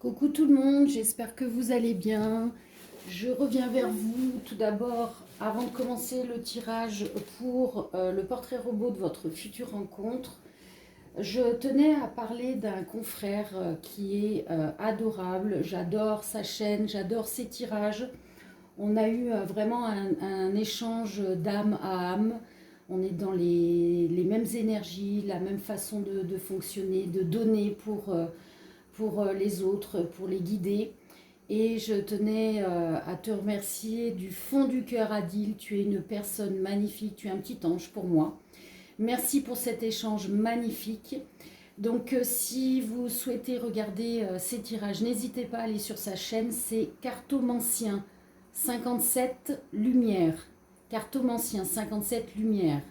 Coucou tout le monde, j'espère que vous allez bien. Je reviens vers vous tout d'abord avant de commencer le tirage pour le portrait robot de votre future rencontre. Je tenais à parler d'un confrère qui est adorable. J'adore sa chaîne, j'adore ses tirages. On a eu vraiment un échange d'âme à âme. On est dans les mêmes énergies, la même façon de fonctionner, de donner pour les autres, pour les guider. Et je tenais à te remercier du fond du cœur, Adil. Tu es une personne magnifique, tu es un petit ange pour moi. Merci pour cet échange magnifique. Donc si vous souhaitez regarder ces tirages, n'hésitez pas à aller sur sa chaîne, c'est Cartomancien 57 Lumière. Cartomancien 57 Lumière.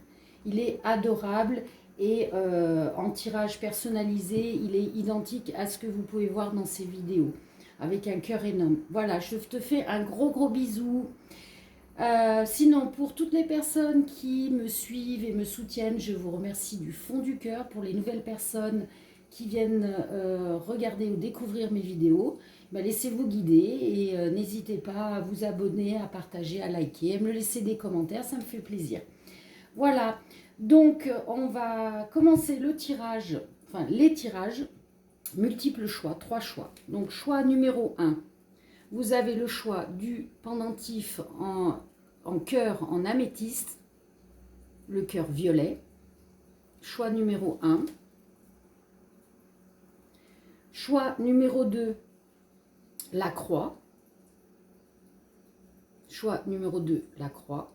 Il est adorable et en tirage personnalisé, il est identique à ce que vous pouvez voir dans ses vidéos, avec un cœur énorme. Voilà, je te fais un gros bisou. Sinon, pour toutes les personnes qui me suivent et me soutiennent, je vous remercie du fond du cœur. Pour les nouvelles personnes qui viennent regarder ou découvrir mes vidéos, laissez-vous guider et n'hésitez pas à vous abonner, à partager, à liker, à me laisser des commentaires, ça me fait plaisir. Voilà, donc on va commencer le tirage, enfin les tirages, multiples choix, 3 choix. Donc choix numéro 1. Vous avez le choix du pendentif en cœur, en améthyste, le cœur violet. Choix numéro 1. Choix numéro 2, la croix. Choix numéro 2, la croix.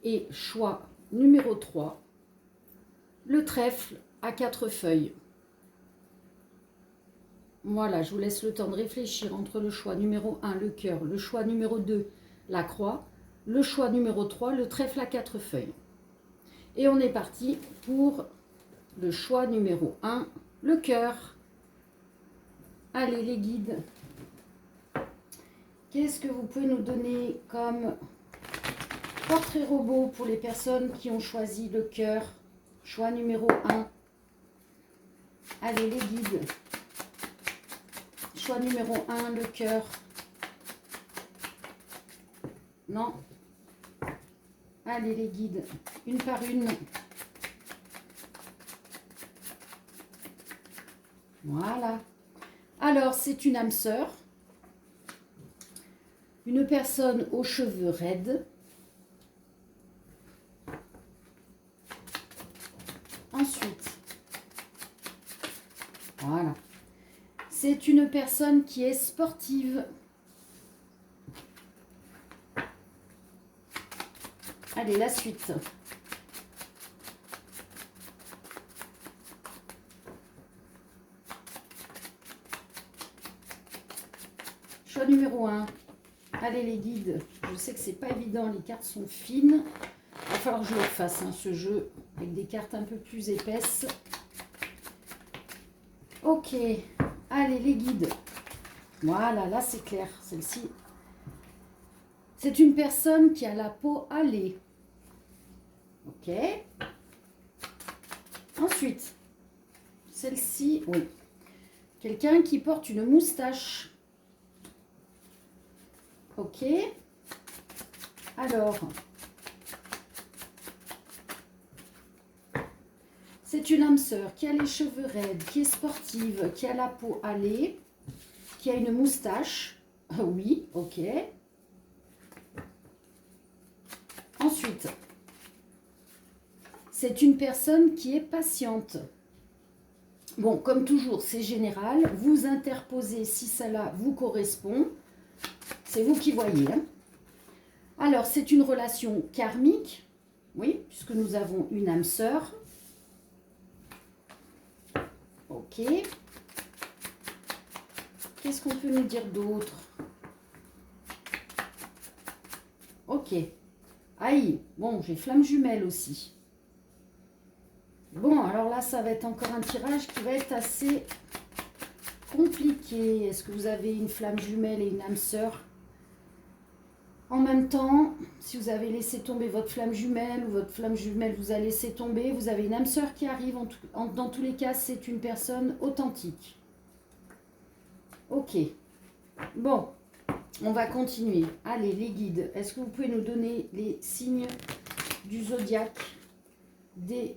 Et choix numéro 3, le trèfle à 4 feuilles. Voilà, je vous laisse le temps de réfléchir entre le choix numéro 1, le cœur, le choix numéro 2, la croix, le choix numéro 3, le trèfle à 4 feuilles. Et on est parti pour le choix numéro 1, le cœur. Allez les guides, qu'est-ce que vous pouvez nous donner comme portrait robot pour les personnes qui ont choisi le cœur? Choix numéro 1. Allez les guides. Choix numéro 1, le cœur. Non. Allez les guides, une par une. Voilà. Alors, c'est une âme sœur. Une personne aux cheveux raides. Ensuite, voilà. C'est une personne qui est sportive. Allez, la suite. Choix numéro 1. Allez les guides, je sais que c'est pas évident, les cartes sont fines. Il va falloir que je le fasse, hein, ce jeu, avec des cartes un peu plus épaisses. Ok, allez les guides. Voilà, là c'est clair, celle-ci. C'est une personne qui a la peau hâlée. Ok. Ensuite, celle-ci, oui. Quelqu'un qui porte une moustache. Ok. Alors, c'est une âme sœur qui a les cheveux raides, qui est sportive, qui a la peau hâlée, qui a une moustache. Oui, ok. Ensuite, c'est une personne qui est patiente. Bon, comme toujours, c'est général. Vous interposez si cela vous correspond. C'est vous qui voyez. Hein. Alors, c'est une relation karmique. Oui, puisque nous avons une âme sœur. Ok. Qu'est-ce qu'on peut nous dire d'autre? Ok. Aïe. Bon, j'ai flamme jumelle aussi. Bon, alors là, ça va être encore un tirage qui va être assez compliqué. Est-ce que vous avez une flamme jumelle et une âme sœur en même temps? Si vous avez laissé tomber votre flamme jumelle ou votre flamme jumelle vous a laissé tomber, vous avez une âme sœur qui arrive. Dans tous les cas, c'est une personne authentique. Ok. Bon, on va continuer. Allez, les guides, est-ce que vous pouvez nous donner les signes du zodiaque des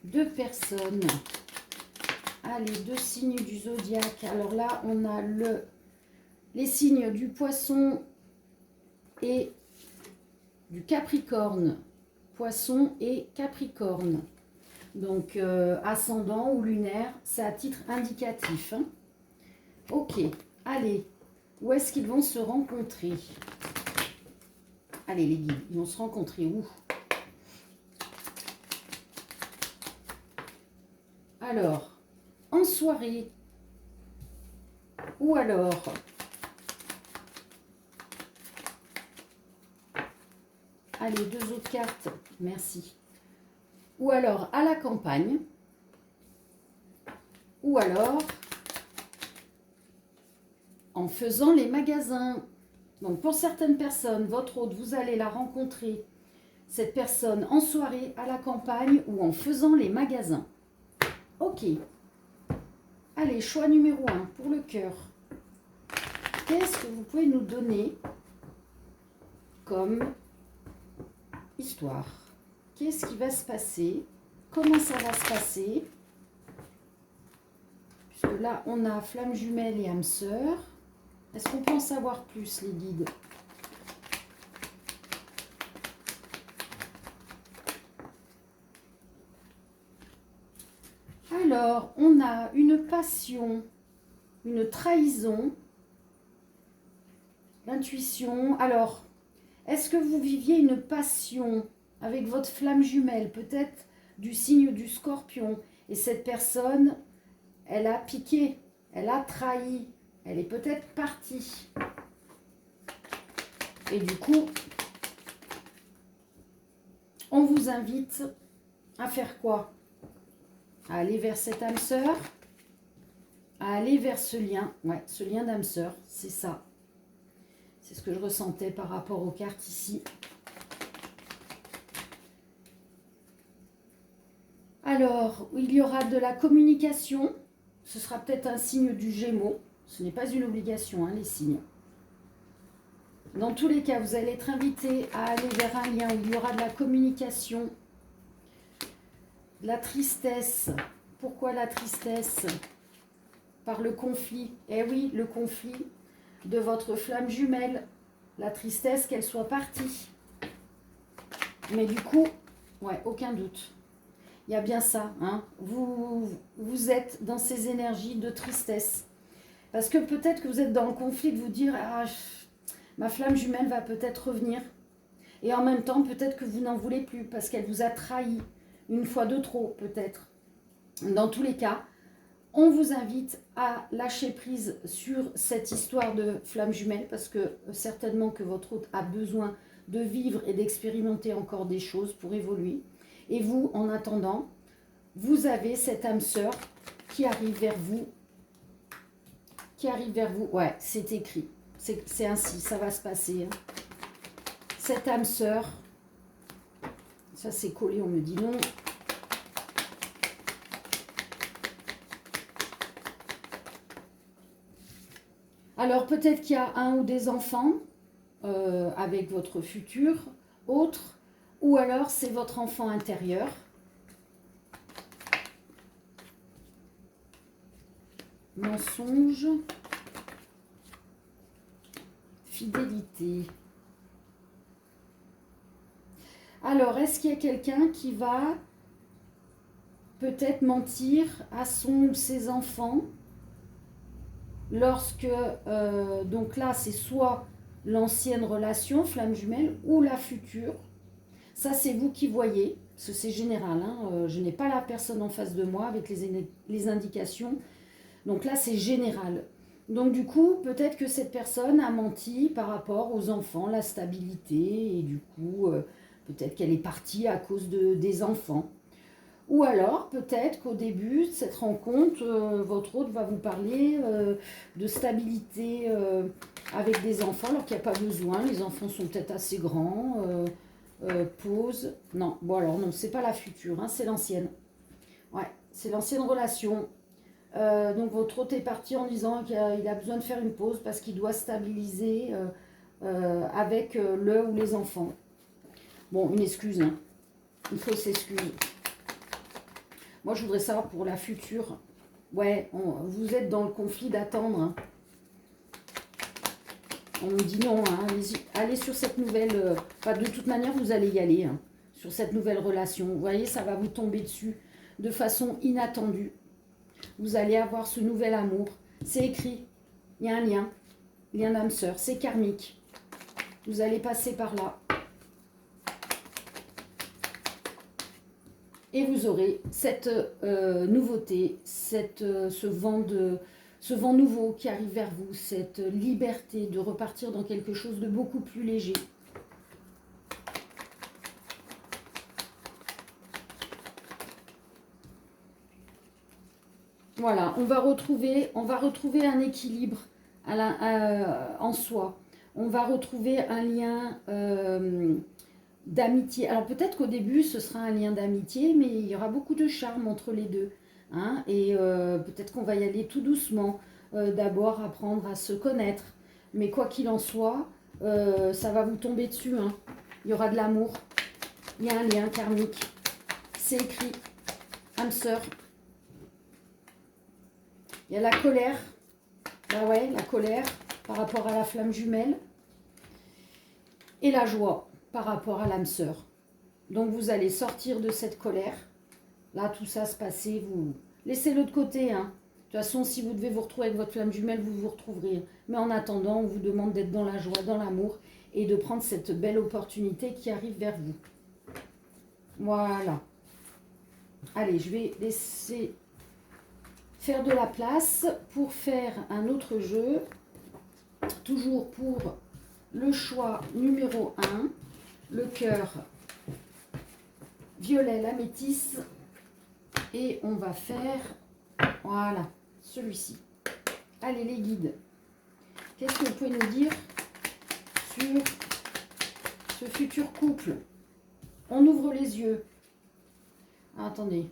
deux personnes? Allez, deux signes du zodiaque. Alors là, on a les signes du poisson et du capricorne. Poisson et capricorne. Donc, ascendant ou lunaire, c'est à titre indicatif. Hein. Ok, allez, où est-ce qu'ils vont se rencontrer? Allez, les guides, ils vont se rencontrer où? Alors, en soirée, ou alors allez, deux autres cartes, merci. Ou alors à la campagne, ou alors en faisant les magasins. Donc pour certaines personnes, votre hôte, vous allez la rencontrer, cette personne, en soirée, à la campagne ou en faisant les magasins. Ok. Allez, choix numéro 1 pour le cœur. Qu'est-ce que vous pouvez nous donner comme histoire? Qu'est-ce qui va se passer? Comment ça va se passer? Puisque là, on a flamme jumelle et âme sœur. Est-ce qu'on peut en savoir plus, les guides? Alors, on a une passion, une trahison, l'intuition. Alors, est-ce que vous viviez une passion avec votre flamme jumelle, peut-être du signe du Scorpion, et cette personne, elle a piqué, elle a trahi, elle est peut-être partie. Et du coup, on vous invite à faire quoi? À aller vers cette âme sœur, à aller vers ce lien, ouais, ce lien d'âme sœur, c'est ça. C'est ce que je ressentais par rapport aux cartes ici. Alors, il y aura de la communication. Ce sera peut-être un signe du Gémeaux. Ce n'est pas une obligation, hein, les signes. Dans tous les cas, vous allez être invité à aller vers un lien où il y aura de la communication, de la tristesse. Pourquoi la tristesse? Par le conflit. Eh oui, le conflit de votre flamme jumelle. La tristesse qu'elle soit partie. Mais du coup, ouais, aucun doute. Il y a bien ça, hein. Vous êtes dans ces énergies de tristesse. Parce que peut-être que vous êtes dans le conflit de vous dire « Ah, ma flamme jumelle va peut-être revenir. » Et en même temps, peut-être que vous n'en voulez plus parce qu'elle vous a trahi une fois de trop, peut-être. Dans tous les cas, on vous invite à lâcher prise sur cette histoire de flamme jumelle parce que certainement que votre hôte a besoin de vivre et d'expérimenter encore des choses pour évoluer. Et vous, en attendant, vous avez cette âme sœur qui arrive vers vous. Qui arrive vers vous. Ouais, c'est écrit. C'est ainsi, ça va se passer. Hein. Cette âme sœur, ça c'est collé, on me dit non. Alors peut-être qu'il y a un ou des enfants avec votre futur autre, ou alors c'est votre enfant intérieur. Mensonge, fidélité. Alors, est-ce qu'il y a quelqu'un qui va peut-être mentir à son ou ses enfants lorsque, donc là, c'est soit l'ancienne relation, flamme jumelle, ou la future. Ça, c'est vous qui voyez, parce que c'est général. Hein, je n'ai pas la personne en face de moi avec les indications. Donc là, c'est général. Donc du coup, peut-être que cette personne a menti par rapport aux enfants, la stabilité, et du coup, peut-être qu'elle est partie à cause des enfants. Ou alors, peut-être qu'au début de cette rencontre, votre hôte va vous parler de stabilité avec des enfants, alors qu'il n'y a pas besoin. Les enfants sont peut-être assez grands. Pause. Non, bon alors non, c'est pas la future, hein, c'est l'ancienne. Ouais, c'est l'ancienne relation. Donc votre hôte est parti en disant qu'il a besoin de faire une pause parce qu'il doit stabiliser avec le ou les enfants. Bon, une excuse, hein. Une fausse excuse. Moi, je voudrais savoir pour la future. Ouais, vous êtes dans le conflit d'attendre. Hein. On me dit non, hein, allez sur cette nouvelle... de toute manière, vous allez y aller, hein, sur cette nouvelle relation. Vous voyez, ça va vous tomber dessus de façon inattendue. Vous allez avoir ce nouvel amour. C'est écrit. Il y a un lien d'âme-sœur. C'est karmique. Vous allez passer par là. Et vous aurez cette nouveauté, ce vent nouveau qui arrive vers vous, cette liberté de repartir dans quelque chose de beaucoup plus léger. Voilà, on va retrouver un équilibre en soi. On va retrouver un lien d'amitié. Alors peut-être qu'au début, ce sera un lien d'amitié, mais il y aura beaucoup de charme entre les deux. Hein, et peut-être qu'on va y aller tout doucement. D'abord, apprendre à se connaître. Mais quoi qu'il en soit, ça va vous tomber dessus. Hein. Il y aura de l'amour. Il y a un lien karmique. C'est écrit. Âme sœur. Il y a la colère. Bah ouais, la colère par rapport à la flamme jumelle. Et la joie par rapport à l'âme sœur. Donc vous allez sortir de cette colère. Là, tout ça se passer, vous laissez-le de côté. Hein. De toute façon, si vous devez vous retrouver avec votre flamme jumelle, vous vous retrouverez. Mais en attendant, on vous demande d'être dans la joie, dans l'amour et de prendre cette belle opportunité qui arrive vers vous. Voilà. Allez, je vais laisser faire de la place pour faire un autre jeu. Toujours pour le choix numéro 1. Le cœur violet, la métisse. Et on va faire, voilà, celui-ci. Allez, les guides. Qu'est-ce que vous pouvez nous dire sur ce futur couple? On ouvre les yeux. Ah, attendez.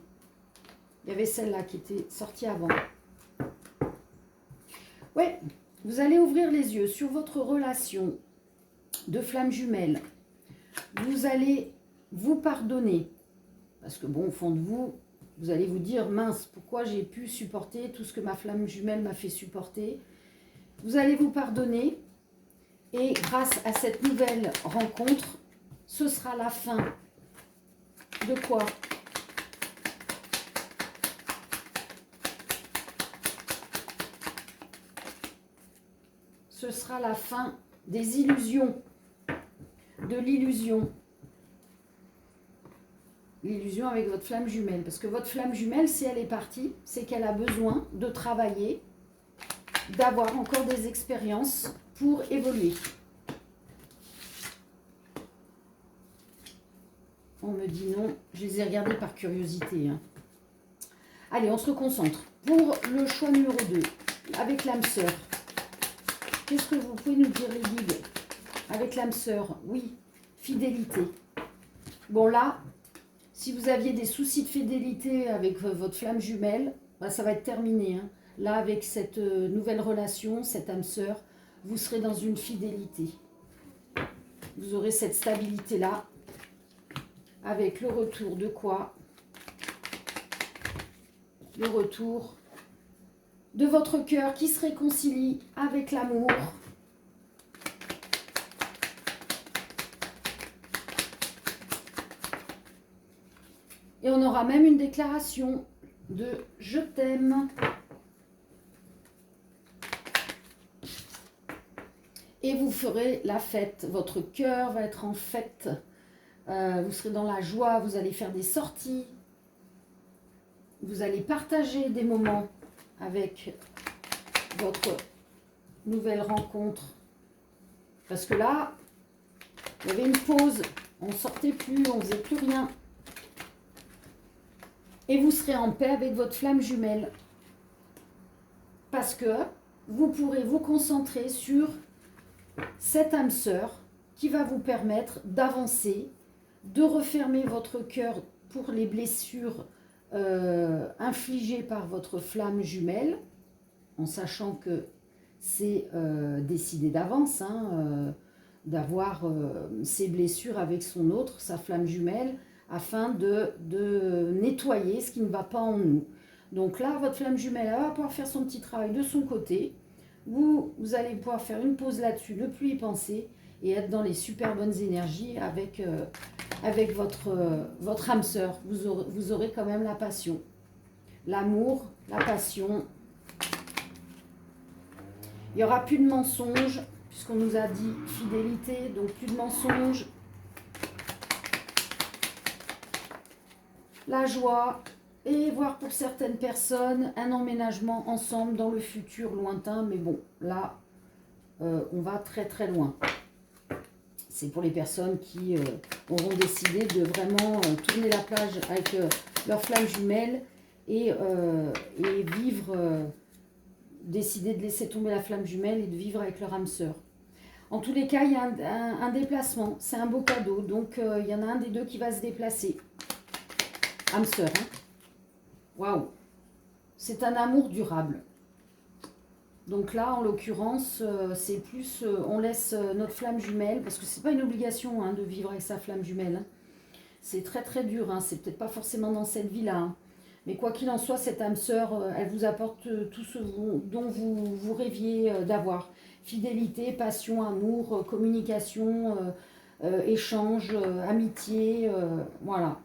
Il y avait celle-là qui était sortie avant. Ouais, vous allez ouvrir les yeux sur votre relation de flamme jumelle. Vous allez vous pardonner. Parce que bon, au fond de vous, vous allez vous dire, mince, pourquoi j'ai pu supporter tout ce que ma flamme jumelle m'a fait supporter. Vous allez vous pardonner. Et grâce à cette nouvelle rencontre, ce sera la fin de quoi? Ce sera la fin des illusions, de l'illusion. L'illusion avec votre flamme jumelle. Parce que votre flamme jumelle, si elle est partie, c'est qu'elle a besoin de travailler, d'avoir encore des expériences pour évoluer. On me dit non, je les ai regardés par curiosité. Hein. Allez, on se reconcentre. Pour le choix numéro 2, avec l'âme sœur. Qu'est-ce que vous pouvez nous dire, les guides? Avec l'âme sœur, oui, fidélité. Bon là, si vous aviez des soucis de fidélité avec votre flamme jumelle, bah, ça va être terminé. Hein. Là, avec cette nouvelle relation, cette âme sœur, vous serez dans une fidélité. Vous aurez cette stabilité-là, avec le retour de quoi? Le retour de votre cœur qui se réconcilie avec l'amour. Et on aura même une déclaration de « je t'aime ». Et vous ferez la fête. Votre cœur va être en fête. Vous serez dans la joie, vous allez faire des sorties. Vous allez partager des moments avec votre nouvelle rencontre. Parce que là, il y avait une pause. On ne sortait plus, on ne faisait plus rien. Et vous serez en paix avec votre flamme jumelle. Parce que vous pourrez vous concentrer sur cette âme sœur qui va vous permettre d'avancer, de refermer votre cœur pour les blessures infligé par votre flamme jumelle, en sachant que c'est décidé d'avance, hein, d'avoir ses blessures avec son autre, sa flamme jumelle, afin de nettoyer ce qui ne va pas en nous. Donc là, votre flamme jumelle, elle va pouvoir faire son petit travail de son côté. Vous allez pouvoir faire une pause là-dessus, ne plus y penser et être dans les super bonnes énergies avec votre âme sœur. Vous aurez quand même la passion, l'amour, la passion. Il n'y aura plus de mensonges, puisqu'on nous a dit fidélité, donc plus de mensonges. La joie, et voir pour certaines personnes un emménagement ensemble dans le futur lointain. Mais bon, là, on va très très loin. C'est pour les personnes qui auront décidé de vraiment tourner la page avec leur flamme jumelle et vivre, décider de laisser tomber la flamme jumelle et de vivre avec leur âme sœur. En tous les cas, il y a un déplacement, c'est un beau cadeau, donc il y en a un des deux qui va se déplacer. Âme sœur, hein. Waouh, c'est un amour durable. Donc là, en l'occurrence, c'est plus, on laisse notre flamme jumelle, parce que c'est pas une obligation hein, de vivre avec sa flamme jumelle. Hein. C'est très très dur, hein. C'est peut-être pas forcément dans cette vie-là. Hein. Mais quoi qu'il en soit, cette âme sœur, elle vous apporte tout ce dont vous rêviez d'avoir. Fidélité, passion, amour, communication, échange, amitié, voilà.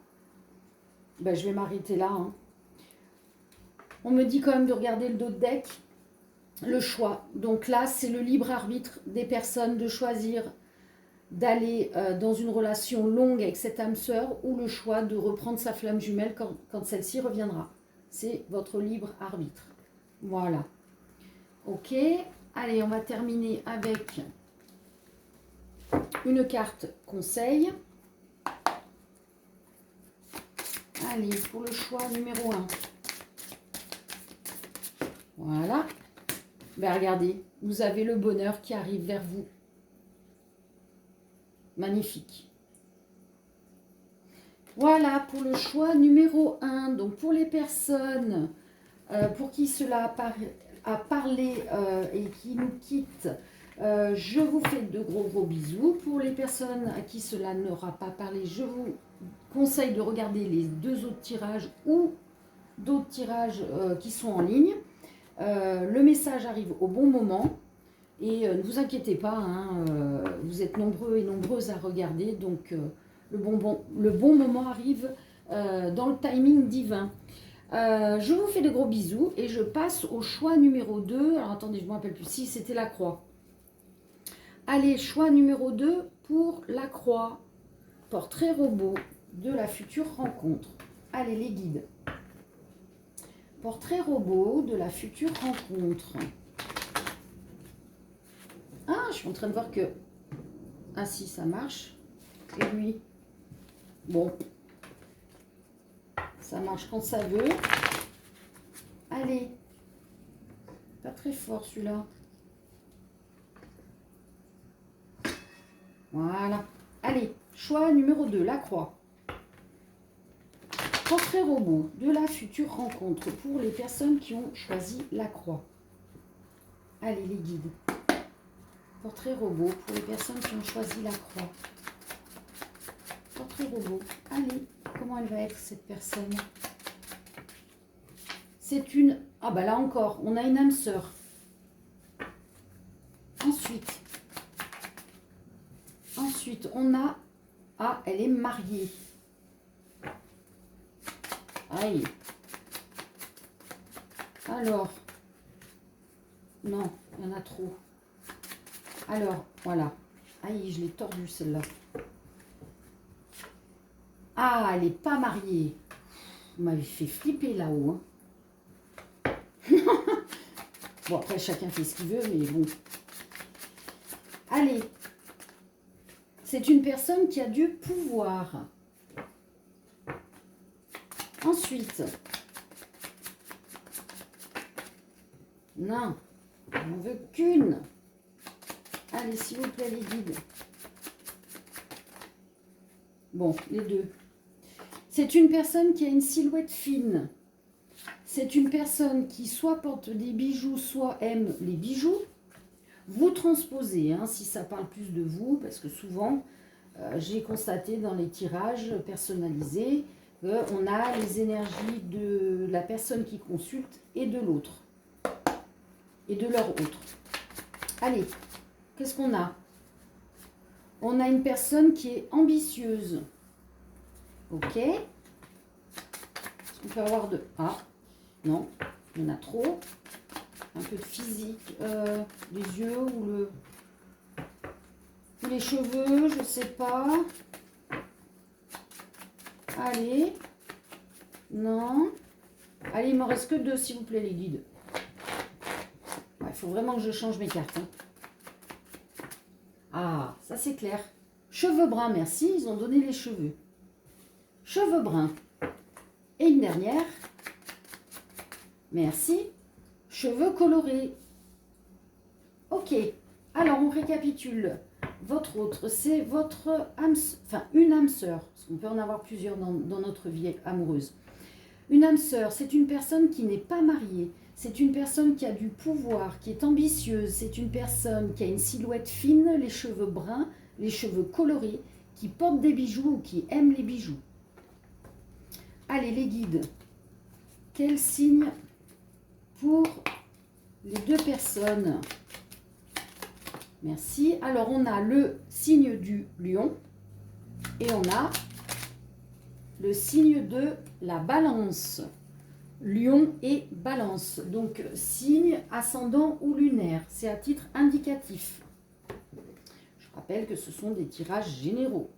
Ben, je vais m'arrêter là. Hein. On me dit quand même de regarder le dos de deck. Le choix. Donc là, c'est le libre arbitre des personnes de choisir d'aller dans une relation longue avec cette âme sœur ou le choix de reprendre sa flamme jumelle quand celle-ci reviendra. C'est votre libre arbitre. Voilà. Ok. Allez, on va terminer avec une carte conseil. Allez, pour le choix numéro 1. Voilà. Ben regardez, vous avez le bonheur qui arrive vers vous. Magnifique. Voilà pour le choix numéro 1. Donc pour les personnes pour qui cela a parlé et qui nous quittent, je vous fais de gros bisous. Pour les personnes à qui cela n'aura pas parlé, je vous conseille de regarder les 2 autres tirages ou d'autres tirages qui sont en ligne. Le message arrive au bon moment et ne vous inquiétez pas, hein, vous êtes nombreux et nombreuses à regarder, donc le bon moment arrive dans le timing divin. Je vous fais de gros bisous et je passe au choix numéro 2. Alors attendez, je ne me rappelle plus si c'était la croix. Allez, choix numéro 2 pour la croix. Portrait robot de la future rencontre. Allez, les guides. Portrait robot de la future rencontre. Ah, je suis en train de voir que... Ah si, ça marche. Et lui, bon, ça marche quand ça veut. Allez, pas très fort celui-là. Voilà. Allez, choix numéro 2, la croix. Portrait robot de la future rencontre pour les personnes qui ont choisi la croix. Allez, les guides. Portrait robot pour les personnes qui ont choisi la croix. Portrait robot. Allez, comment elle va être cette personne? C'est une... Ah bah là encore, on a une âme sœur. Ensuite, on a... Ah, elle est mariée. Aïe. Alors. Non, il y en a trop. Alors, voilà. Aïe, je l'ai tordue celle-là. Ah, elle n'est pas mariée. Vous m'avez fait flipper là-haut. Hein. Bon, après, chacun fait ce qu'il veut, mais bon. Allez. C'est une personne qui a du pouvoir. Ensuite. Non, on n'en veut qu'une. Allez, s'il vous plaît, les guides. Bon, les deux. C'est une personne qui a une silhouette fine. C'est une personne qui soit porte des bijoux, soit aime les bijoux. Vous transposez, hein, si ça parle plus de vous, parce que souvent, j'ai constaté dans les tirages personnalisés qu'on a les énergies de la personne qui consulte et de l'autre. Et de leur autre. Allez, qu'est-ce qu'on a? On a une personne qui est ambitieuse. Ok. Est-ce qu'on peut avoir de... Ah, non, il y en a trop. Un peu de physique. Les yeux ou les cheveux, je sais pas. Allez. Non. Allez, il m'en reste que 2, s'il vous plaît, les guides. Il faut vraiment que je change mes cartes. Hein. Ah, ça c'est clair. Cheveux bruns, merci. Ils ont donné les cheveux. Cheveux bruns. Et une dernière. Merci. Cheveux colorés. Ok. Alors, on récapitule. Votre autre, c'est votre âme, enfin une âme sœur. Parce qu'on peut en avoir plusieurs dans notre vie amoureuse. Une âme sœur, c'est une personne qui n'est pas mariée. C'est une personne qui a du pouvoir, qui est ambitieuse. C'est une personne qui a une silhouette fine, les cheveux bruns, les cheveux colorés, qui porte des bijoux ou qui aime les bijoux. Allez, les guides. Quel signe pour les 2 personnes? Merci. Alors, on a le signe du lion et on a le signe de la balance. Lion et balance. Donc, signe ascendant ou lunaire. C'est à titre indicatif. Je rappelle que ce sont des tirages généraux.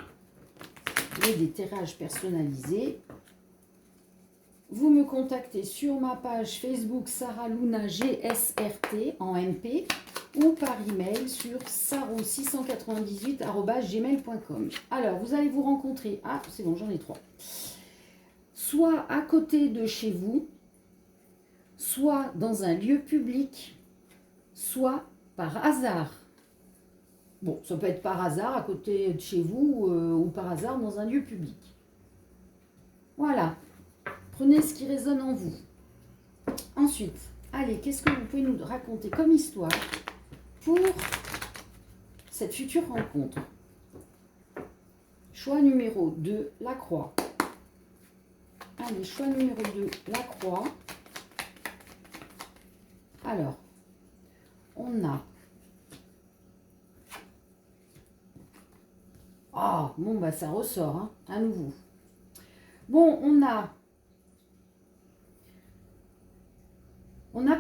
Et des tirages personnalisés. Vous me contactez sur ma page Facebook Sarah Luna GSRT en MP ou par email sur saro698@gmail.com. Alors, vous allez vous rencontrer. Ah, c'est bon, j'en ai 3. Soit à côté de chez vous, soit dans un lieu public, soit par hasard. Bon, ça peut être par hasard à côté de chez vous ou par hasard dans un lieu public. Voilà. Prenez ce qui résonne en vous. Ensuite, allez, qu'est-ce que vous pouvez nous raconter comme histoire pour cette future rencontre? Choix numéro 2, la croix. Allez, choix numéro 2, la croix. Alors, on a... Ah, bon, bah ça ressort, hein, à nouveau. Bon, on a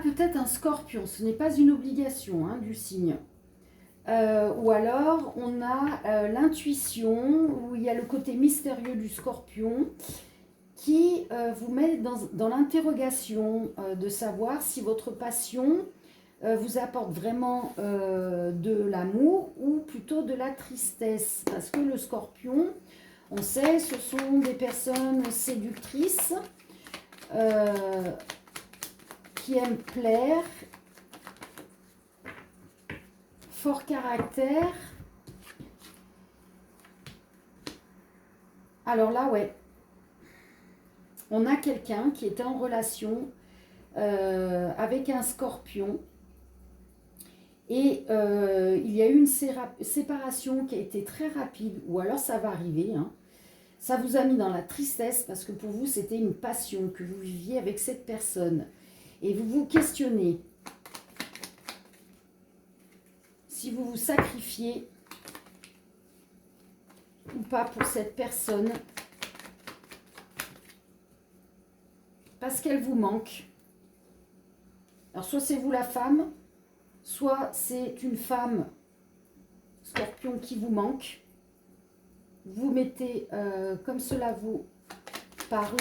peut-être un scorpion, ce n'est pas une obligation hein, du signe. Ou alors, on a l'intuition, où il y a le côté mystérieux du scorpion, qui vous met dans l'interrogation de savoir si votre passion vous apporte vraiment de l'amour ou plutôt de la tristesse. Parce que le scorpion, on sait, ce sont des personnes séductrices qui aiment plaire, fort caractère. Alors là, ouais. On a quelqu'un qui était en relation avec un scorpion et il y a eu une séparation qui a été très rapide, ou alors ça va arriver. Hein. Ça vous a mis dans la tristesse parce que pour vous, c'était une passion que vous viviez avec cette personne. Et vous vous questionnez si vous vous sacrifiez ou pas pour cette personne. Parce qu'elle vous manque. Alors, soit c'est vous la femme, soit c'est une femme scorpion qui vous manque. Vous mettez comme cela vous parle.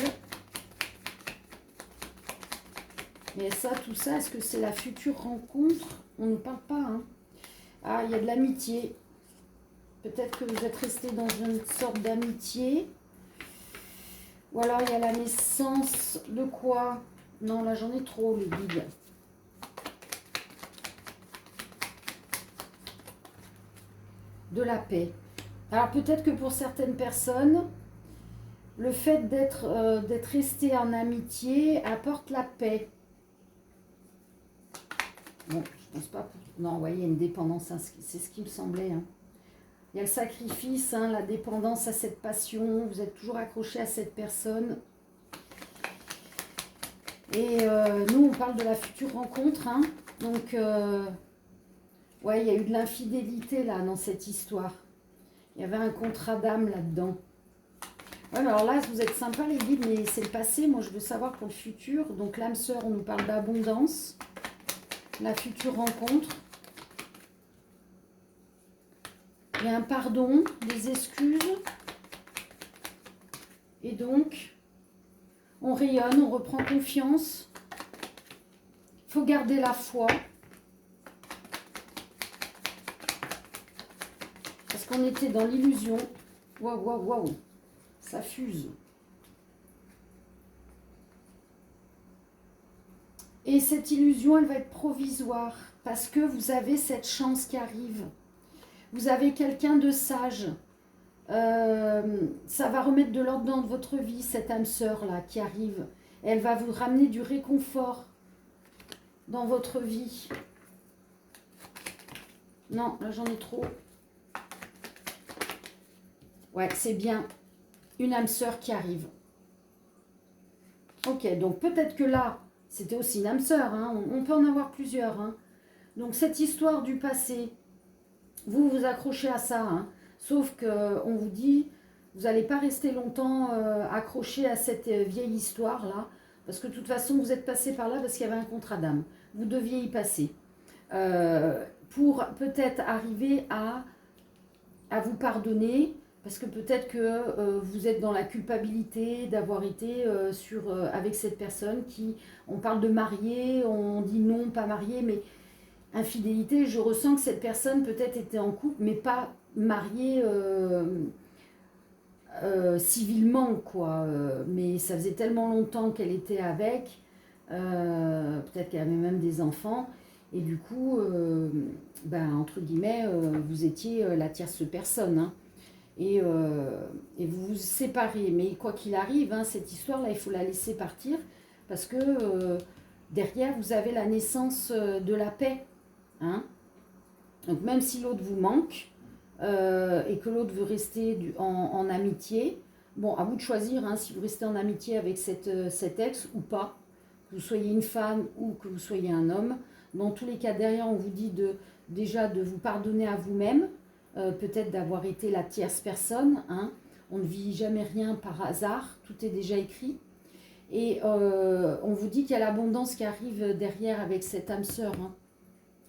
Mais ça, tout ça, est-ce que c'est la future rencontre? On ne parle pas. Hein. Ah, il y a de l'amitié. Peut-être que vous êtes resté dans une sorte d'amitié. Ou alors, il y a la naissance de quoi? Non, là, j'en ai trop, le guide. De la paix. Alors, peut-être que pour certaines personnes, Le fait d'être resté en amitié apporte la paix. Bon, je pense pas. Non, vous voyez, il y a une dépendance, hein, c'est ce qui me semblait. Hein. Il y a le sacrifice, hein, la dépendance à cette passion. Vous êtes toujours accroché à cette personne. Et nous, on parle de la future rencontre. Hein. Donc, ouais, il y a eu de l'infidélité là dans cette histoire. Il y avait un contrat d'âme là-dedans. Ouais, mais alors là, vous êtes sympa les guides, mais c'est le passé. Moi, je veux savoir pour le futur. Donc, l'âme sœur, on nous parle d'abondance. La future rencontre. Il y a un pardon, des excuses. Et donc, on rayonne, on reprend confiance. Il faut garder la foi. Parce qu'on était dans l'illusion. Waouh, waouh, waouh. Ça fuse. Et cette illusion, elle va être provisoire. Parce que vous avez cette chance qui arrive. Vous avez quelqu'un de sage. Ça va remettre de l'ordre dans votre vie, cette âme sœur là qui arrive. Elle va vous ramener du réconfort dans votre vie. Non, là j'en ai trop. Ouais, c'est bien. Une âme sœur qui arrive. Ok, donc peut-être que là, c'était aussi une âme sœur. Hein, on peut en avoir plusieurs. Hein. Donc cette histoire du passé, vous vous accrochez à ça. Hein. Sauf qu'on vous dit, vous n'allez pas rester longtemps accroché à cette vieille histoire-là. Parce que de toute façon, vous êtes passé par là parce qu'il y avait un contrat d'âme. Vous deviez y passer. Pour peut-être arriver à vous pardonner. Parce que peut-être que vous êtes dans la culpabilité d'avoir été avec cette personne qui... On parle de marié, on dit non, pas marié, mais... Infidélité, je ressens que cette personne peut-être était en couple, mais pas mariée civilement, quoi. Mais ça faisait tellement longtemps qu'elle était avec, peut-être qu'elle avait même des enfants, et du coup, ben, entre guillemets, vous étiez la tierce personne, hein. Et vous vous séparez. Mais quoi qu'il arrive, hein, cette histoire-là, il faut la laisser partir, parce que derrière, vous avez la naissance de la paix. Hein. Donc même si l'autre vous manque et que l'autre veut rester en amitié, bon, à vous de choisir hein, si vous restez en amitié avec cet ex ou pas, que vous soyez une femme ou que vous soyez un homme. Dans tous les cas, derrière, on vous dit déjà de vous pardonner à vous-même, peut-être d'avoir été la tierce personne. Hein. On ne vit jamais rien par hasard, tout est déjà écrit. Et on vous dit qu'il y a l'abondance qui arrive derrière avec cette âme sœur. Hein.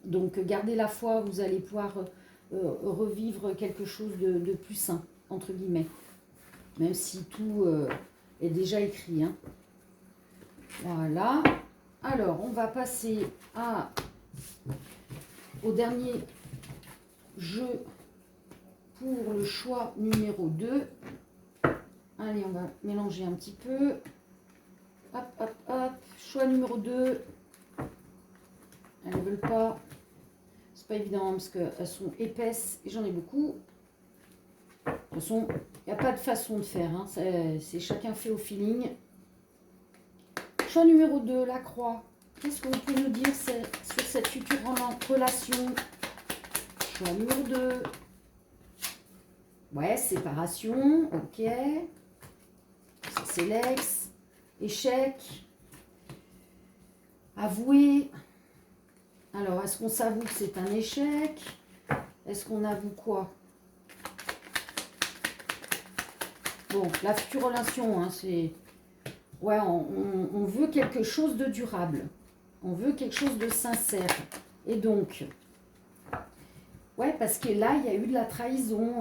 Donc gardez la foi, vous allez pouvoir revivre quelque chose de plus sain, entre guillemets. Même si tout est déjà écrit. Hein. Voilà. Alors, on va passer au dernier jeu pour le choix numéro 2. Allez, on va mélanger un petit peu. Hop, hop, hop. Choix numéro 2. Elles ne veulent pas. C'est pas évident parce qu'elles sont épaisses et j'en ai beaucoup. De toute façon, il n'y a pas de façon de faire. Hein. C'est chacun fait au feeling. Choix numéro 2, la croix. Qu'est-ce que vous pouvez nous dire sur cette future relation? Choix numéro 2. Ouais, séparation. Ok. Ça, c'est l'ex. Échec. Avouer. Alors, est-ce qu'on s'avoue que c'est un échec? Est-ce qu'on avoue quoi? Bon, la future relation, hein, c'est... Ouais, on veut quelque chose de durable. On veut quelque chose de sincère. Et donc... Ouais, parce que là, il y a eu de la trahison.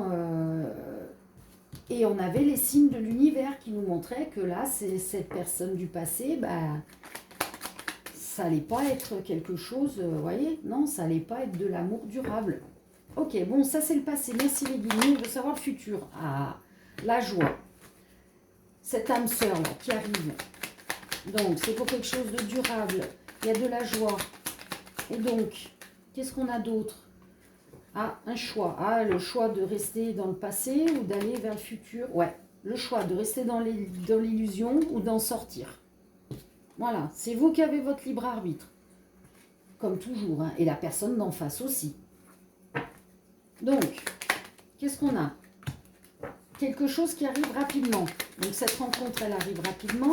Et on avait les signes de l'univers qui nous montraient que là, cette personne du passé, bah... ça n'allait pas être quelque chose, vous voyez, non, ça n'allait pas être de l'amour durable. Ok, bon, ça c'est le passé, merci les guillemets, on veut savoir le futur. Ah, la joie. Cette âme sœur là qui arrive. Donc, c'est pour quelque chose de durable. Il y a de la joie. Et donc, qu'est-ce qu'on a d'autre? Ah, un choix. Ah, le choix de rester dans le passé ou d'aller vers le futur. Ouais, le choix de rester dans l'illusion ou d'en sortir. Voilà, c'est vous qui avez votre libre arbitre. Comme toujours, hein, et la personne d'en face aussi. Donc, qu'est-ce qu'on a? Quelque chose qui arrive rapidement. Donc, cette rencontre, elle arrive rapidement.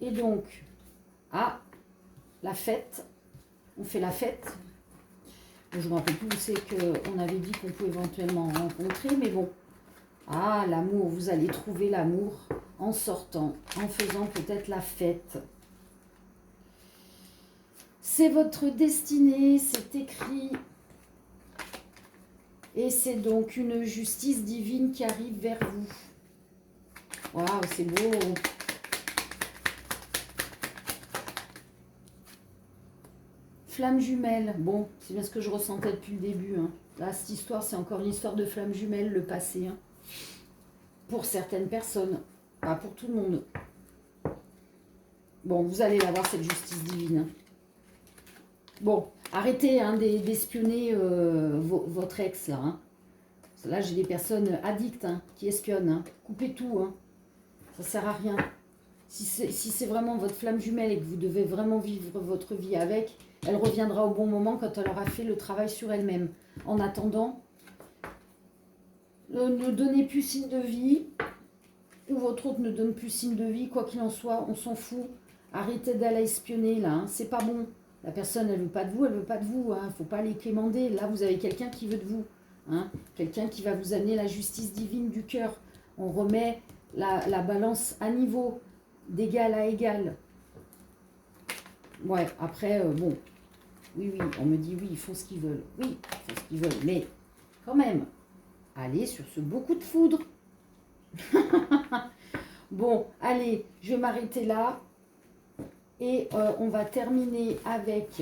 Et donc, la fête. On fait la fête. Je me rappelle plus où c'est qu'on avait dit qu'on pouvait éventuellement rencontrer, mais bon. Ah, l'amour, vous allez trouver l'amour en sortant, en faisant peut-être la fête. C'est votre destinée, c'est écrit. Et c'est donc une justice divine qui arrive vers vous. Waouh, c'est beau. Flamme jumelle. Bon, c'est bien ce que je ressentais depuis le début. Hein. Là, cette histoire, c'est encore une histoire de flamme jumelle, le passé. Hein. Pour certaines personnes, pas pour tout le monde. Bon, vous allez l'avoir, cette justice divine. Hein. Bon, arrêtez hein, d'espionner votre ex, là. Hein. Là, j'ai des personnes addictes hein, qui espionnent. Hein. Coupez tout. Hein. Ça ne sert à rien. Si c'est vraiment votre flamme jumelle et que vous devez vraiment vivre votre vie avec, elle reviendra au bon moment quand elle aura fait le travail sur elle-même. En attendant, ne donnez plus signe de vie, ou votre autre ne donne plus signe de vie, quoi qu'il en soit, on s'en fout. Arrêtez d'aller espionner, là, hein. C'est pas bon. La personne, elle veut pas de vous, elle veut pas de vous. Hein. Faut pas les quémander. Là, vous avez quelqu'un qui veut de vous. Hein. Quelqu'un qui va vous amener la justice divine du cœur. On remet la balance à niveau, d'égal à égal. Ouais, après, bon, oui, on me dit oui, ils font ce qu'ils veulent. Oui, ils font ce qu'ils veulent, mais quand même, allez sur ce beau coup de foudre. Bon, allez, je vais m'arrêter là. Et on va terminer avec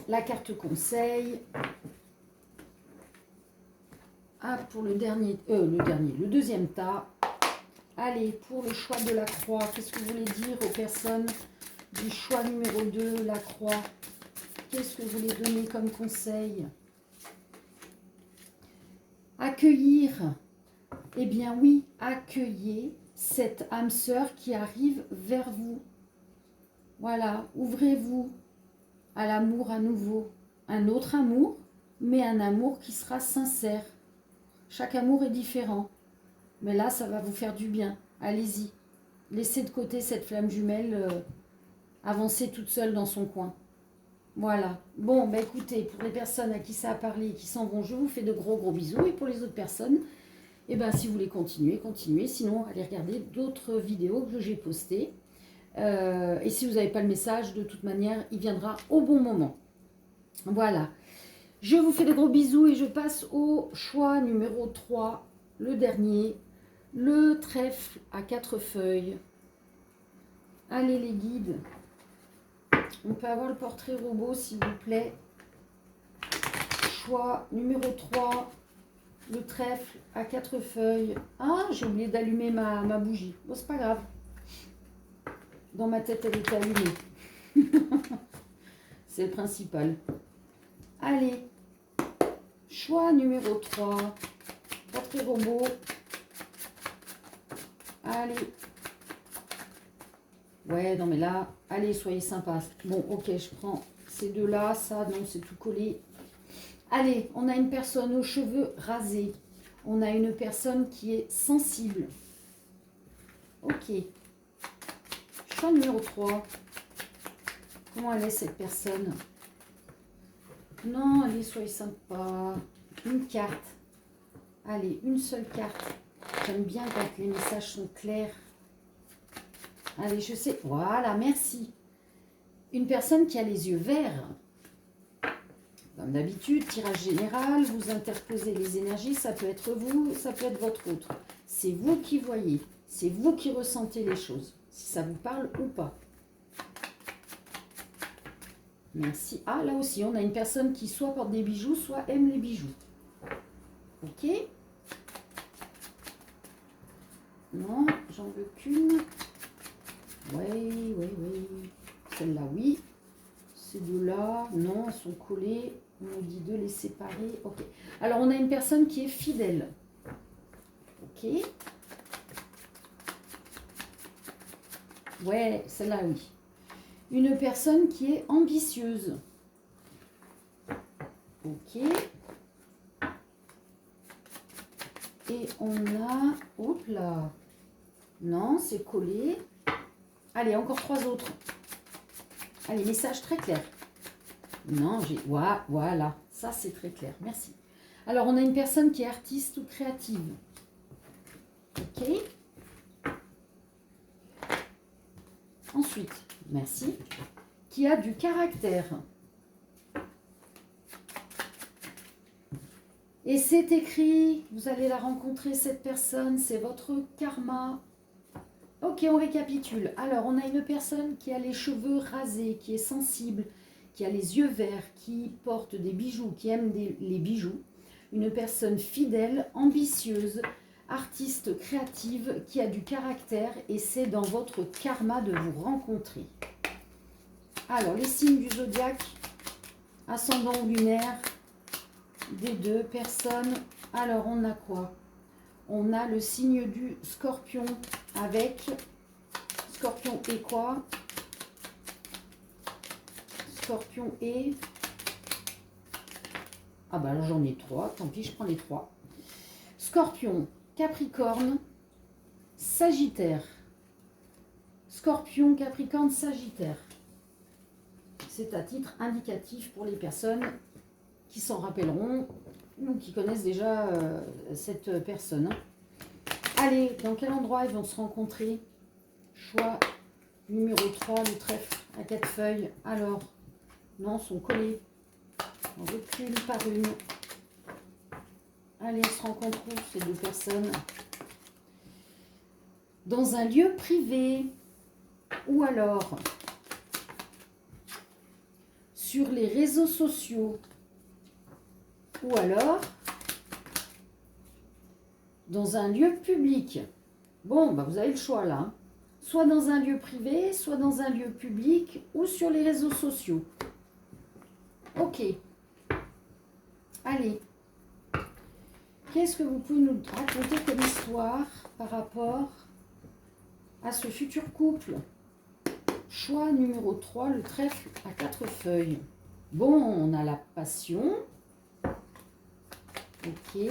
la carte conseil. Ah, pour le deuxième tas. Allez, pour le choix de la croix, qu'est-ce que vous voulez dire aux personnes du choix numéro 2, la croix? Qu'est-ce que vous voulez donner comme conseil? Accueillir. Eh bien oui, accueillez cette âme sœur qui arrive vers vous. Voilà, ouvrez-vous à l'amour à nouveau. Un autre amour, mais un amour qui sera sincère. Chaque amour est différent. Mais là, ça va vous faire du bien. Allez-y. Laissez de côté cette flamme jumelle avancer toute seule dans son coin. Voilà. Bon, bah écoutez, pour les personnes à qui ça a parlé et qui s'en vont, je vous fais de gros bisous. Et pour les autres personnes, eh ben, si vous voulez continuer, continuez. Sinon, allez regarder d'autres vidéos que j'ai postées. Et si vous n'avez pas le message, de toute manière, il viendra au bon moment. Voilà. Je vous fais de gros bisous et je passe au choix numéro 3, le dernier, le trèfle à 4 feuilles. Allez les guides. On peut avoir le portrait robot, s'il vous plaît. Choix numéro 3, le trèfle à 4 feuilles. Ah, j'ai oublié d'allumer ma bougie. Bon, c'est pas grave. Dans ma tête, elle est allumée. C'est le principal. Allez. Choix numéro 3. Portrait robot. Allez. Ouais, non mais là, allez, soyez sympas. Bon, ok, je prends ces deux-là. Ça, non, c'est tout collé. Allez, on a une personne aux cheveux rasés. On a une personne qui est sensible. Ok. Choix numéro 3. Comment elle est cette personne? Non, allez, soyez sympa. Une carte. Allez, une seule carte. J'aime bien quand les messages sont clairs. Allez, je sais. Voilà, merci. Une personne qui a les yeux verts. Comme d'habitude, tirage général, vous interposez les énergies. Ça peut être vous, ça peut être votre autre. C'est vous qui voyez. C'est vous qui ressentez les choses. Si ça vous parle ou pas. Merci. Ah, là aussi, on a une personne qui soit porte des bijoux, soit aime les bijoux. Ok. Non, j'en veux qu'une. Oui. Celle-là, oui. Ces deux-là, non, elles sont collées. On nous dit de les séparer. Ok. Alors, on a une personne qui est fidèle. Ok. Ouais, celle-là, oui. Une personne qui est ambitieuse. Ok. Et on a... Oups là. Non, c'est collé. Allez, encore 3 autres. Allez, message très clair. Non, j'ai... Voilà, ça c'est très clair, merci. Alors, on a une personne qui est artiste ou créative. Ok. Ensuite, merci. Qui a du caractère. Et c'est écrit, vous allez la rencontrer, cette personne, c'est votre karma. Ok, on récapitule. Alors, on a une personne qui a les cheveux rasés, qui est sensible, qui a les yeux verts, qui porte des bijoux, qui aime les bijoux. Une personne fidèle, ambitieuse, artiste créative, qui a du caractère et c'est dans votre karma de vous rencontrer. Alors, les signes du zodiaque, ascendant lunaire, des deux personnes. Alors, on a quoi? On a le signe du scorpion avec scorpion et quoi? Scorpion et... Ah bah là j'en ai 3, tant pis je prends les 3. Scorpion, Capricorne, Sagittaire. Scorpion, Capricorne, Sagittaire. C'est à titre indicatif pour les personnes qui s'en rappelleront ou qui connaissent déjà cette personne. Allez, dans quel endroit ils vont se rencontrer? Choix numéro 3, le trèfle à 4 feuilles. Alors, non, sont collés. On recule par une. Allez, se rencontrent où ces deux personnes? Dans un lieu privé. Ou alors sur les réseaux sociaux. Ou alors dans un lieu public. Bon, bah vous avez le choix là. Hein. Soit dans un lieu privé, soit dans un lieu public ou sur les réseaux sociaux. Ok. Allez. Qu'est-ce que vous pouvez nous raconter comme histoire par rapport à ce futur couple? Choix numéro 3, le trèfle à 4 feuilles. Bon, on a la passion. Ok.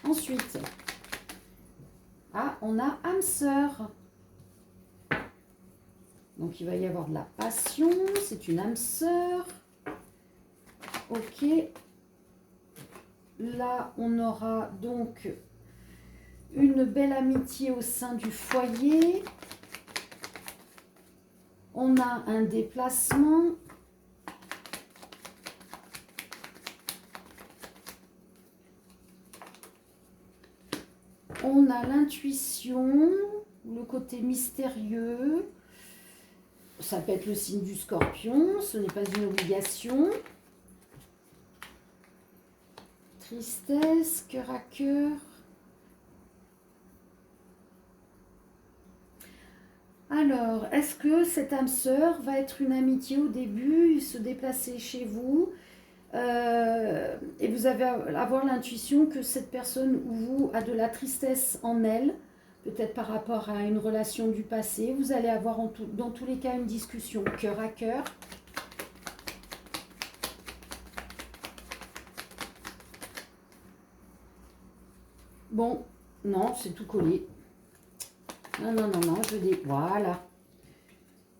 Ensuite, on a âme sœur. Donc, il va y avoir de la passion. C'est une âme sœur. Ok. Là, on aura donc une belle amitié au sein du foyer. On a un déplacement. On a l'intuition, le côté mystérieux. Ça peut être le signe du scorpion, ce n'est pas une obligation. Tristesse, cœur à cœur. Alors, est-ce que cette âme sœur va être une amitié au début, se déplacer chez vous et vous allez avoir l'intuition que cette personne ou vous a de la tristesse en elle, peut-être par rapport à une relation du passé. Vous allez avoir dans tous les cas une discussion cœur à cœur. Bon, non, c'est tout collé. Non, non, non, non, voilà.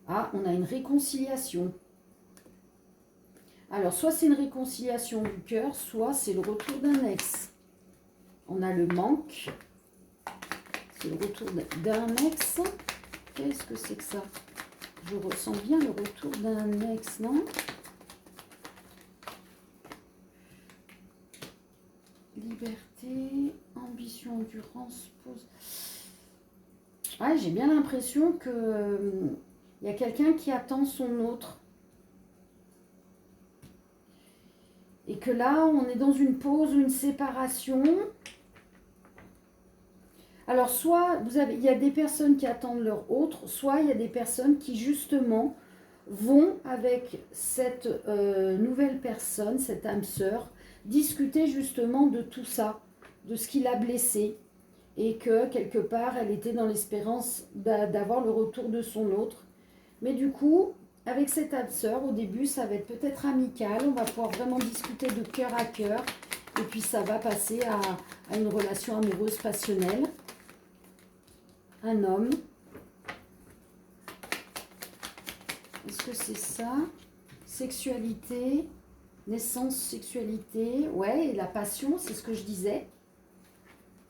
Ah, on a une réconciliation. Alors, soit c'est une réconciliation du cœur, soit c'est le retour d'un ex. On a le manque. C'est le retour d'un ex. Qu'est-ce que c'est que ça? Je ressens bien le retour d'un ex, non? Liberté, ambition, endurance, pause. Ah, j'ai bien l'impression que y a quelqu'un qui attend son autre. Et que là, on est dans une pause ou une séparation. Alors, soit il y a des personnes qui attendent leur autre, soit il y a des personnes qui, justement, vont avec cette nouvelle personne, cette âme sœur, discuter justement de tout ça, de ce qui l'a blessée. Et que, quelque part, elle était dans l'espérance d'avoir le retour de son autre. Mais du coup, avec cette âme sœur, au début, ça va être peut-être amical. On va pouvoir vraiment discuter de cœur à cœur. Et puis, ça va passer à une relation amoureuse passionnelle. Un homme. Est-ce que c'est ça? Sexualité, naissance, sexualité. Ouais, et la passion, c'est ce que je disais.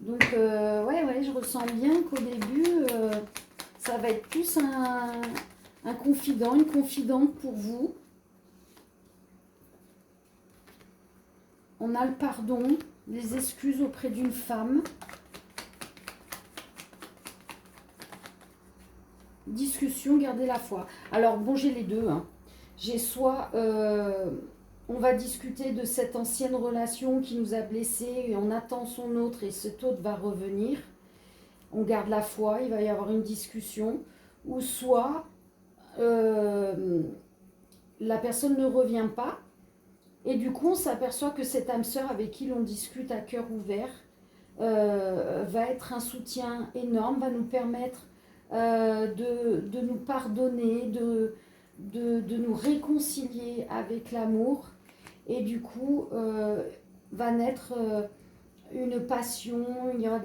Donc, ouais, je ressens bien qu'au début, ça va être plus un confident, une confidente pour vous. On a le pardon, les excuses auprès d'une femme. Discussion, garder la foi. Alors, bon, j'ai les deux. Hein. J'ai soit... on va discuter de cette ancienne relation qui nous a blessés et on attend son autre et cet autre va revenir. On garde la foi, il va y avoir une discussion. Ou soit la personne ne revient pas et du coup on s'aperçoit que cette âme sœur avec qui l'on discute à cœur ouvert va être un soutien énorme, va nous permettre de nous pardonner, de nous réconcilier avec l'amour. Et du coup, va naître une passion, il y aura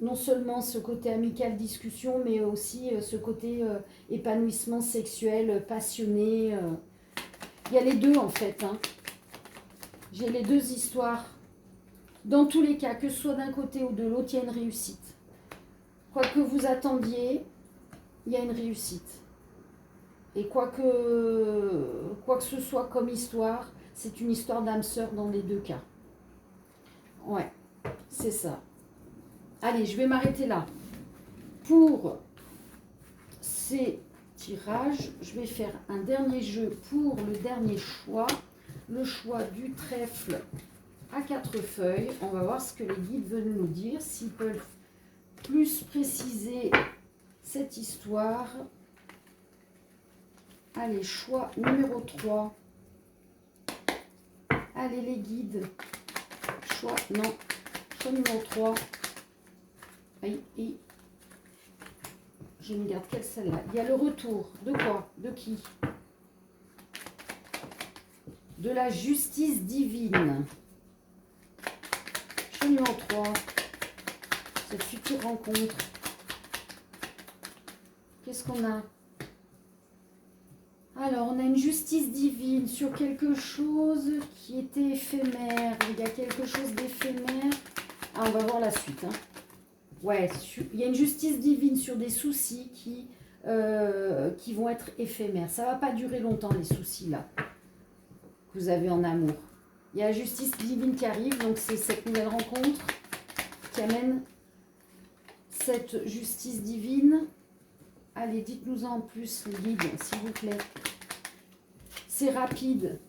non seulement ce côté amical discussion, mais aussi ce côté épanouissement sexuel, passionné. Il y a les deux en fait. Hein. J'ai les deux histoires. Dans tous les cas, que ce soit d'un côté ou de l'autre, il y a une réussite. Quoi que vous attendiez, il y a une réussite. Et quoi que ce soit comme histoire, c'est une histoire d'âme sœur dans les deux cas. Ouais, c'est ça. Allez, je vais m'arrêter là. Pour ces tirages, je vais faire un dernier jeu pour le dernier choix. Le choix du trèfle à 4 feuilles. On va voir ce que les guides veulent nous dire, s'ils peuvent plus préciser cette histoire. Allez, choix numéro 3. Allez, les guides. Choix numéro 3. Aïe. Je ne garde qu'elle celle-là. Il y a le retour. De quoi? De qui? De la justice divine. Choix numéro 3. Cette future rencontre. Qu'est-ce qu'on a? Alors, on a une justice divine sur quelque chose qui était éphémère. Il y a quelque chose d'éphémère. Ah, on va voir la suite. Hein. Ouais, il y a une justice divine sur des soucis qui vont être éphémères. Ça ne va pas durer longtemps, les soucis là, que vous avez en amour. Il y a la justice divine qui arrive, donc c'est cette nouvelle rencontre qui amène cette justice divine. Allez, dites-nous en plus, les guides, s'il vous plaît. C'est rapide.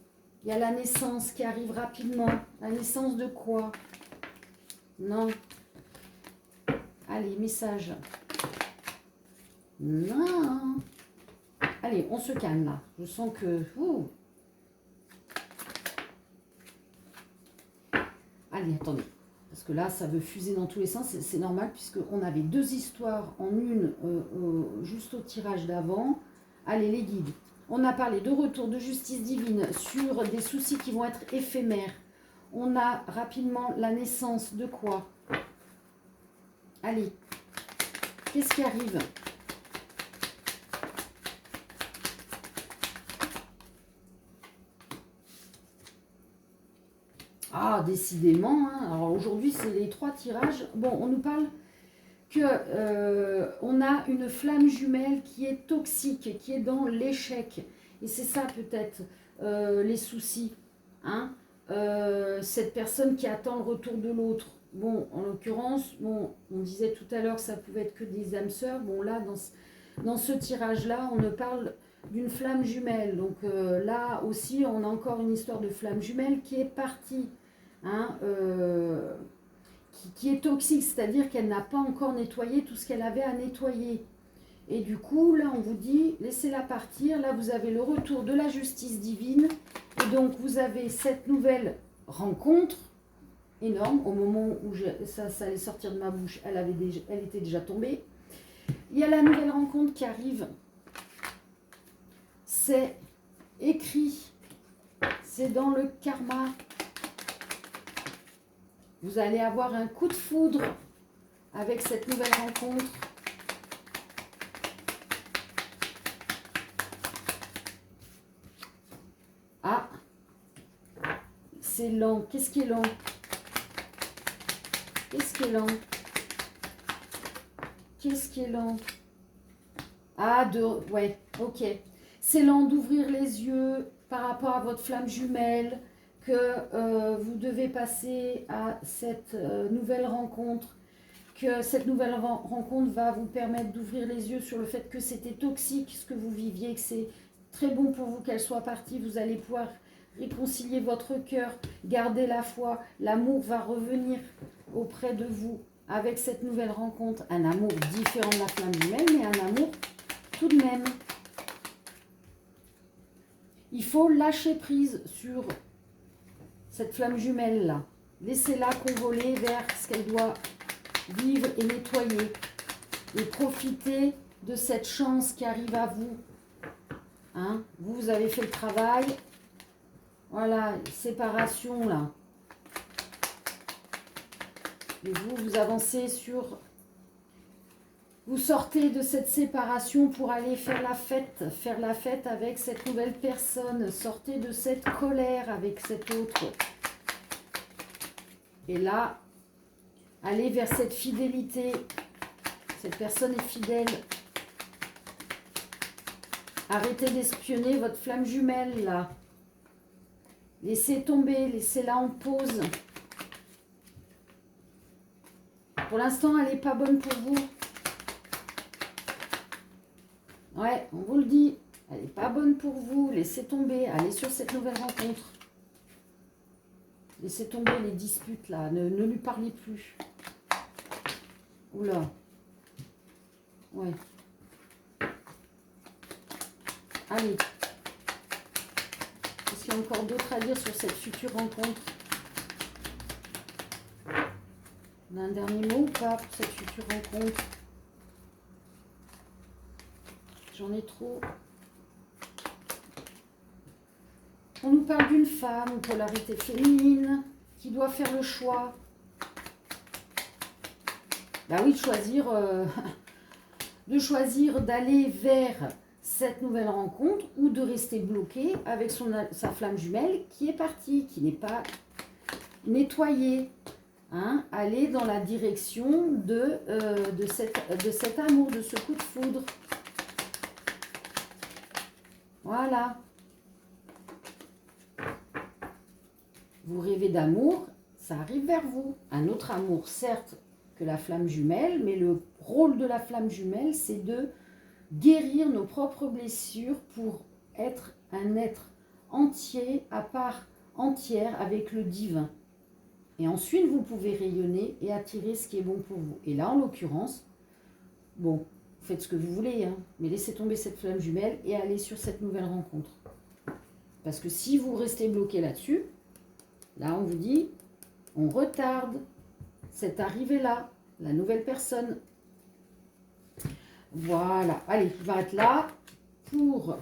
Il y a la naissance qui arrive rapidement. La naissance de quoi? Non. Allez, message. Non. Allez, on se calme là. Je sens que... Allez, attendez. Parce que là, ça veut fuser dans tous les sens. C'est normal puisqu'on avait deux histoires en une juste au tirage d'avant. Allez, les guides. On a parlé de retour de justice divine sur des soucis qui vont être éphémères. On a rapidement la naissance de quoi? Allez. Qu'est-ce qui arrive? Ah, décidément. Hein. Alors aujourd'hui, c'est les 3 tirages. Bon, on nous parle que on a une flamme jumelle qui est toxique, qui est dans l'échec. Et c'est ça peut-être les soucis. Hein. Cette personne qui attend le retour de l'autre. Bon, en l'occurrence, bon, on disait tout à l'heure que ça pouvait être que des âmes sœurs. Bon, là, dans ce tirage-là, on ne parle d'une flamme jumelle. Donc là aussi, on a encore une histoire de flamme jumelle qui est partie. Hein, qui est toxique, c'est-à-dire qu'elle n'a pas encore nettoyé tout ce qu'elle avait à nettoyer. Et du coup, là, on vous dit, laissez-la partir. Là, vous avez le retour de la justice divine. Et donc, vous avez cette nouvelle rencontre. énorme. Au moment où ça allait sortir de ma bouche, elle était déjà tombée. Il y a la nouvelle rencontre qui arrive. C'est écrit. C'est dans le karma. Vous allez avoir un coup de foudre avec cette nouvelle rencontre. Ah, c'est lent. Qu'est-ce qui est lent? Qu'est-ce qui est lent? Qu'est-ce qui est lent? Ah, ouais, ok. C'est lent d'ouvrir les yeux par rapport à votre flamme jumelle, que vous devez passer à cette nouvelle rencontre, que cette nouvelle rencontre va vous permettre d'ouvrir les yeux sur le fait que c'était toxique ce que vous viviez, que c'est très bon pour vous qu'elle soit partie. Vous allez pouvoir réconcilier votre cœur, garder la foi, l'amour va revenir auprès de vous avec cette nouvelle rencontre, un amour différent de la flamme jumelle, mais un amour tout de même. Il faut lâcher prise sur cette flamme jumelle là. Laissez-la convoler vers ce qu'elle doit vivre et nettoyer. Et profitez de cette chance qui arrive à vous. Hein? Vous avez fait le travail. Voilà, séparation là. Et vous avancez sur... Vous sortez de cette séparation pour aller faire la fête avec cette nouvelle personne. Sortez de cette colère avec cet autre. Et là, allez vers cette fidélité. Cette personne est fidèle. Arrêtez d'espionner votre flamme jumelle là. Laissez tomber, laissez-la en pause. Pour l'instant, elle n'est pas bonne pour vous. Ouais, on vous le dit. Elle n'est pas bonne pour vous. Laissez tomber. Allez sur cette nouvelle rencontre. Laissez tomber les disputes là. Ne lui parlez plus. Oula. Ouais. Allez. Est-ce qu'il y a encore d'autres à dire sur cette future rencontre? On a un dernier mot ou pas pour cette future rencontre? J'en ai trop. On nous parle d'une femme, une polarité féminine, qui doit faire le choix. Bah oui, de choisir d'aller vers cette nouvelle rencontre ou de rester bloqué avec sa flamme jumelle qui est partie, qui n'est pas nettoyée. Hein, aller dans la direction de cet amour, de ce coup de foudre. Voilà. Vous rêvez d'amour, ça arrive vers vous. Un autre amour, certes, que la flamme jumelle, mais le rôle de la flamme jumelle, c'est de guérir nos propres blessures pour être un être entier, à part entière avec le divin. Et ensuite, vous pouvez rayonner et attirer ce qui est bon pour vous. Et là, en l'occurrence, bon, faites ce que vous voulez, hein, mais laissez tomber cette flamme jumelle et allez sur cette nouvelle rencontre. Parce que si vous restez bloqué là-dessus, là, on vous dit, on retarde cette arrivée-là, la nouvelle personne. Voilà. Allez, je vais être là pour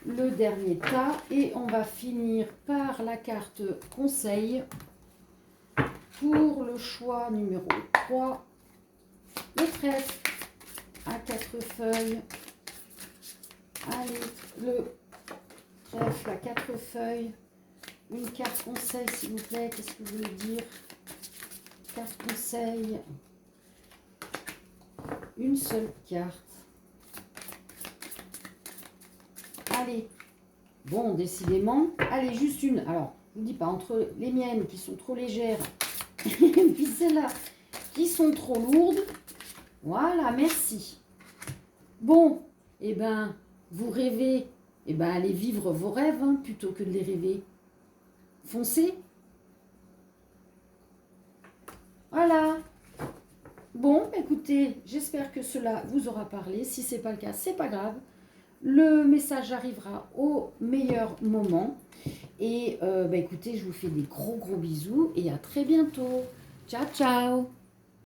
le dernier tas. Et on va finir par la carte conseil. Pour le choix numéro 3, le trèfle à 4 feuilles. Allez, le trèfle à 4 feuilles. Une carte conseil, s'il vous plaît. Qu'est-ce que vous voulez dire? Carte conseil. Une seule carte. Allez. Bon, décidément. Allez, juste une. Alors, je vous dis pas, entre les miennes qui sont trop légères et puis celles-là qui sont trop lourdes. Voilà, merci. Bon, eh ben, vous rêvez, eh ben, allez vivre vos rêves hein, plutôt que de les rêver. Foncez. Voilà. Bon, écoutez, j'espère que cela vous aura parlé. Si ce n'est pas le cas, c'est pas grave. Le message arrivera au meilleur moment. Et écoutez, je vous fais des gros bisous et à très bientôt. Ciao, ciao!